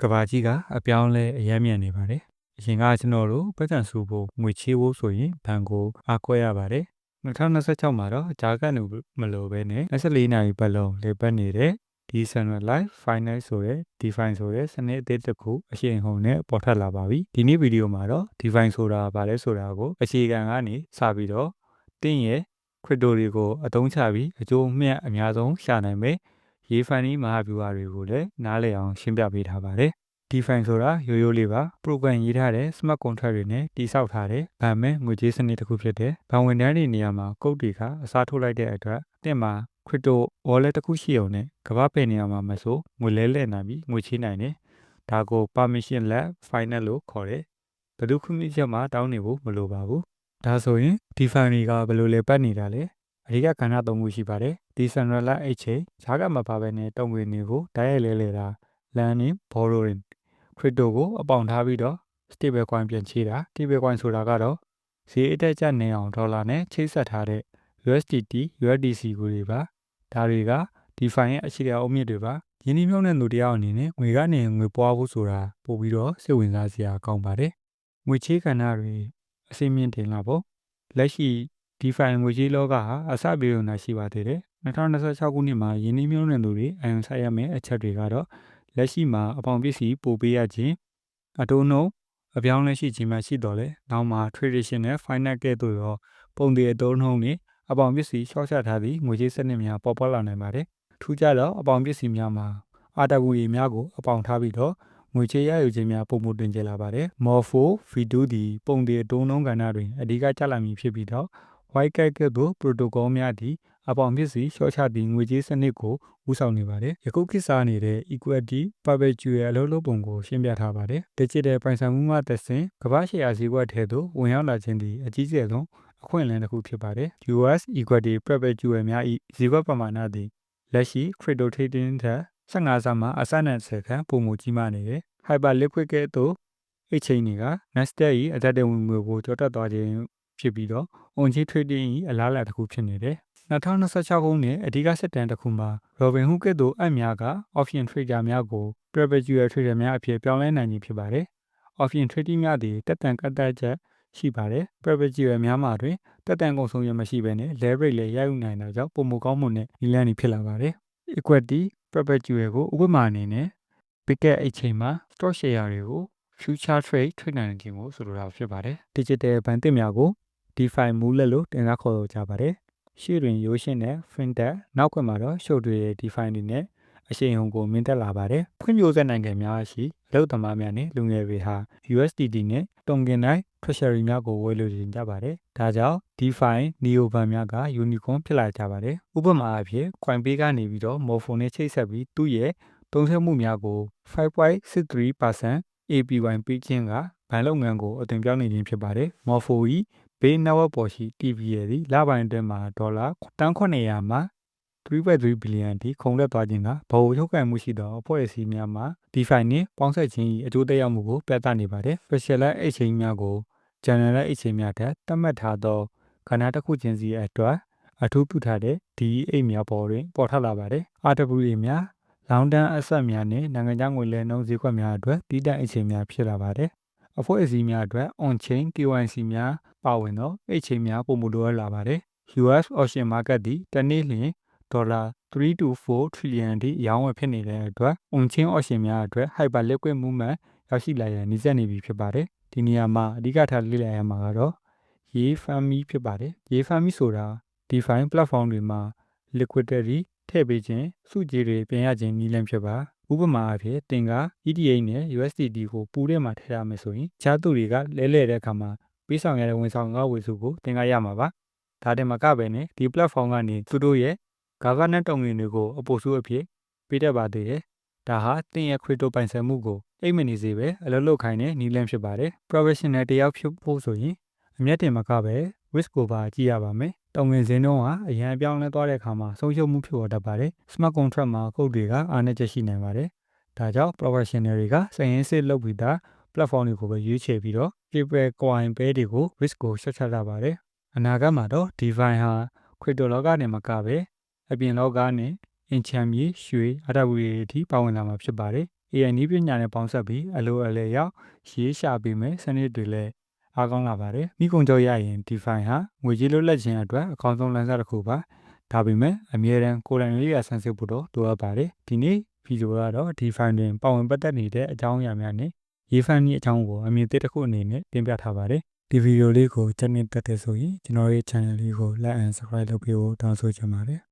ကဘာကြီးကအပြောင်းလဲအယမ်းမြန်နေပါတယ်။အရင်ကကျွန်တော်တို့ပတ်စံစုဖို့ငွေချေးဖို့ဆိုရင်ဘဏ်ကိုအားကိုးရပါတယ်။2026မှာတော့ဂျာကန်မလိုပဲနဲ့24နာရီပတ်လုံးလေပတ်နေတဲ့ Decentralized Finance ဆိုတဲ့ DeFi ဆိုတဲ့စနစ်အသစ်တစ်ခုအရှိန်ဟုန်နဲ့ပေါ်ထွက်လာပါပြီ။ဒီနေ့ဗီဒီယိုမှာတော့ DeFi ဆိုတာဘာလဲဆိုတာကိုအခြေခံကနေစပြီးတော့တင်းရဲ့ crypto တွေကိုအသုံးချပြီးအကျိုးအမြတ်အများဆုံးရှာနိုင်မယ်။ရေဖန်နီးမဟာဗျူဟာတွေကိုလည်းနားလည်အောင်ရှင်းပြပေးထားပါတယ်။ DeFi ဆိုတာရိုးရိုးလေးပါ program ရေးထားတဲ့ smart contract တွေနဲ့တည်ဆောက်ထားတဲ့ဗန်မဲငွေကြေးစနစ်တစ်ခုဖြစ်တဲ့ဘဏ်ဝန်ထမ်းတွေနေရာမှာကုတ်တွေကအစားထိုးလိုက်တဲ့အတွက်အသင့်မှာ crypto wallet တစ်ခုရှိအောင်နဲ့ကမ္ဘာပေနေရာမှာမဆိုငွေလဲလှယ်နိုင်ပြီးငွေချေးနိုင်တယ်။ဒါကို permissionless finance လို့ခေါ်တယ်။ဘယ်သူခွင့်ပြုချက်မှတောင်းနေဖို့မလိုပါဘူး။ဒါဆိုရင် DeFi တွေကဘယ်လိုလဲပတ်နေတာလဲ။အဓိကကဏ္ဍ၃ခုရှိပါတယ်။ Decentralized Exchange ဈာကမပါဘဲနဲ့တုံ့ပြန်နေကိုတိုက်ရိုက်လဲလှယ်တာ lending borrowing crypto ကိုအပေါင်ထားပြီးတော့ stable coin ပြန်ချေးတာ stable coin ဆိုတာကတော့ဈေးအတက်ကျနေအောင်ဒေါ်လာနဲ့ချိတ်ဆက်ထားတဲ့ USDT USDC ကိုတွေပါဒါတွေက DeFi ရဲ့အခြေခံအုတ်မြစ်တွေပါယင်းဒီမြုံတဲ့လူတယောက်အနေနဲ့ငွေကနေငွေပွားဖို့ဆိုတာပို့ပြီးတော့စိတ်ဝင်စားစရာကောင်းပါတယ်ငွေချေးကဏ္ဍတွေအစိမ့်မြင့်တင်လာဖို့လက်ရှိ DeFi ငွေကြေးလောကဟာအစပြေုံသာရှိပါသေးတယ်2026ခုနှစ်မှာယင်းဒီမြုံတဲ့လူတွေအယုံဆိုင်ရမယ့်အချက်တွေကတော့လက်ရှိမှာအပေါင်ပစ္စည်းပို့ပေးရခြင်းအတိုးနှုန်းအပြောင်းလဲရှိခြင်းမှရှိတော်လဲနောက်မှာ traditional finance ကဲ့သို့သောပုံတွေအတိုးနှုန်းတွေအပေါင်ပစ္စည်းရှော့ချထားသည့်ငွေကြေးစနစ်များပေါ်ပေါက်လာနိုင်ပါတယ်ထူးခြားသောအပေါင်ပစ္စည်းများမှာအာတဘူရီများကိုအပေါင်ထားပြီးတော့ငွေချေးရယူခြင်းများပုံမှုတင်ကြလာပါတယ် Morpho V2 သည်ပုံတွေအတိုးနှုန်းကဏ္ဍတွင်အဓိကကျလာမည်ဖြစ်ပြီးတော့ White Cat ကဲ့သို့ protocol များသည်အပေါင်ပစ္စည်းရှော့ချသည့်ငွေကြေးစနစ်ကိုဦးဆောင်နေပါတယ်ယခုခေတ်စားနေတဲ့ equity perpetual အလုပ်လုပ်ပုံကိုရှင်းပြထားပါတယ် digital ပိုင်ဆိုင်မှုမှသက်ဆင့်ကမ္ဘာရှယ်ယာဈေးကွက်ထဲသို့ဝင်ရောက်လာခြင်းသည်အကြီးကျယ်ဆုံးအခွင့်အလမ်းတစ်ခုဖြစ်ပါတယ် US equity perpetual များ၏ဈေးကွက်ပမာဏသည်လက်ရှိ crypto trading ထက်15ဆမှအဆနဲ့10ခန့်ပိုမိုကြီးမားနေတယ် hyper liquid ကဲ့သို့ exchange တွေက Nasdaq ၏အတက်တဲ့ဝင်ငွေကိုကျော်တက်သွားခြင်းဖြစ်ပြီးတော့ on-chain trading ၏အလားအလာတစ်ခုဖြစ်နေတယ်2026ခုနှစ်အဓိကစစ်တမ်းတစ်ခုမှာ Robinhood ကဲ့သို့အပ်များက option trader များကို perpetual trader များအဖြစ်ပြောင်းလဲနိုင်ခြင်းဖြစ်ပါတယ် option trading များသည်တက်တန်ကတ်တက်ချက်ရှိပါတယ် perpetual များမှာတွင်တက်တန်ကုန်ဆုံးရမရှိဘဲနဲ့ leverage လည်းရယူနိုင်တာကြောင့်ပုံမကောင်းမှုနဲ့နည်းလမ်းတွေဖြစ်လာပါတယ် equity perpetual ကိုဥပမာအနေနဲ့ Bicket exchange မှာ stock share တွေကို future trade ထွေးနိုင်ခြင်းကိုဆိုလိုတာဖြစ်ပါတယ် digital ဘဏ်သစ်များကို DeFi မူလက်လို့တင်စားခေါ်ကြပါတယ်ရှေ့တွင်ရိုးရှင်းတဲ့ fintech နောက်ခွင်မှာတော့ရှုပ်ထွေးတဲ့ DeFi တွေနဲ့အရှိန်အဟုန်ကိုမြင့်တက်လာပါတယ်ဖွံ့ဖြိုးဆဲနိုင်ငံများရှိအလုပ်သမားများနဲ့လူငယ်တွေဟာ USDT နဲ့တုံကင်တိုင်း treasury များကိုဝယ်လိုချင်ကြပါတယ်ဒါကြောင့် DeFi Neo ဘဏ်များက unicorn ဖြစ်လာကြပါတယ်ဥပမာအဖြစ် Coinbase ကနေပြီးတော့ Morpho နဲ့ချိတ်ဆက်ပြီးသူ့ရဲ့သုံးစွဲမှုများကို 5.63% APY ပေးခြင်းကဘဏ်လုပ်ငန်းကိုအသွင်ပြောင်းနေခြင်းဖြစ်ပါတယ် Morpho ၏ဘေး network ပေါ်ရှိ TVL သည်လပိုင်းအတွင်းမှာဒေါ်လာ1,900မှ3.3 ဘီလီယံထိခုန်တက်သွားခြင်းကဗဟိုချုပ်ကိုင်မှုရှိသောအဖွဲ့အစည်းများမှာ DeFi နှင့်ပေါင်းစပ်ခြင်း၏အကျိုးသက်ရောက်မှုကိုပြသနေပါတယ် Specialized Exchange များကို General Exchange များထက်သတ်မှတ်ထားသောကဏ္ဍတစ်ခုချင်းစီအတွက်အထူးပြုထားတဲ့ DEX များပေါ်တွင်ပေါ်ထွက်လာပါတယ် RWA များ Long Term Asset များနဲ့နိုင်ငံခြားငွေလဲနှုန်းဈေးကွက်များအတွက်တည်တံ့ Exchange များဖြစ်လာပါတယ်အဖွဲ့အစည်းများအတွက် on-chain KYC များပါဝင်သော exchange များပုံမှုလိုအပ်လာပါတယ် US auction market သည်တစ်နေ့လျှင်ဒေါ်လာ3 to 4 trillion ထိရောင်းဝယ်ဖြစ်နေတဲ့အတွက် on-chain auction များအတွက် hyper liquid movement ရောက်ရှိလာရန်နှိစက်နေပြီဖြစ်ပါတယ်ဒီနေရာမှာအဓိကထားလေ့လာရမှာကတော့ရေဖမ်းမီဖြစ်ပါတယ်ရေဖမ်းမီဆိုတာ DeFi platform တွေမှာ liquidity ထည့်ပေးခြင်းစုကြည်တွေပြင်ရခြင်းနည်းလမ်းဖြစ်ပါဥပမာအဖြစ်သင်က ETH နဲ့ USDT ကိုပူထဲမှာထည့်ရမယ်ဆိုရင်အခြားသူတွေကလဲလှယ်တဲ့အခါမှာပေးဆောင်ရတဲ့ဝန်ဆောင်ခဝေစုကိုသင်ကရမှာပါဒါတင်မကပဲနဲ့ဒီ platform ကနေသူတို့ရဲ့ governance တုံ့ပြန်တွေကိုအပိုစုအဖြစ်ပေးတတ်ပါသေးတယ်ဒါဟာသင်ရဲ့ crypto ပိုင်ဆိုင်မှုကိုအိတ်မနေစေပဲအလုပ်လုပ်ခိုင်းတဲ့နည်းလမ်းဖြစ်ပါတယ် professional တယောက်ဖြစ်ဖို့ဆိုရင်အမျက်တင်မကပဲ risk ကိုပါကြည့်ရပါမယ်တုံငင်စင်းတုံးဟာအရန်ပြောင်းလဲသွားတဲ့အခါမှာဆုံးရှုံးမှုဖြစ်ပေါ်တတ်ပါတယ် smart contract မှာကုတ်တွေကအားနည်းချက်ရှိနိုင်ပါတယ်ဒါကြောင့် professional တွေကစရင်စစ်လုပ်ပြီးသား platform တွေကိုပဲရွေးချယ်ပြီးတော့ stable coin pair တွေကို risk ကိုရှော့ချတာပါတယ်အနာဂတ်မှာတော့ DeFi ဟာ crypto လောကနဲ့မကပဲအပြင်လောကနဲ့အင်ချမ်းမြေရွှေ RWA အထိပါဝင်လာမှာဖြစ်ပါတယ် AI နည်းပညာနဲ့ပေါင်းစပ်ပြီးအလိုအလျောက်ရေးရှာပေးမယ်စနစ်တွေလည်းအားကောင်းလာပါတယ်မိကုန်ကြောရရင် DeFi ဟာငွေကြေးလွတ်လပ်ခြင်းအတွက်အကောင်းဆုံးလမ်းစာတစ်ခုပါဒါပေမဲ့အမြဲတမ်းကိုယ်တိုင်လေးရဆန်းစစ်ဖို့တော့လိုအပ်ပါတယ်ဒီနေ့ဗီဒီယိုကတော့ DeFi တွင်ပါဝင်ပတ်သက်နေတဲ့အကြောင်းအရာများနဲ့ရေးဖန်နည်းအကြောင်းကိုအမြင်သစ်တစ်ခုအနေနဲ့တင်ပြထားပါတယ်ဒီဗီဒီယိုလေးကိုကြည့်နေတတ်တဲ့ဆိုရင်ကျွန်တော်ရဲ့ channel လေးကို like and subscribe လုပ်ပေးဖို့တောင်းဆိုချင်ပါတယ်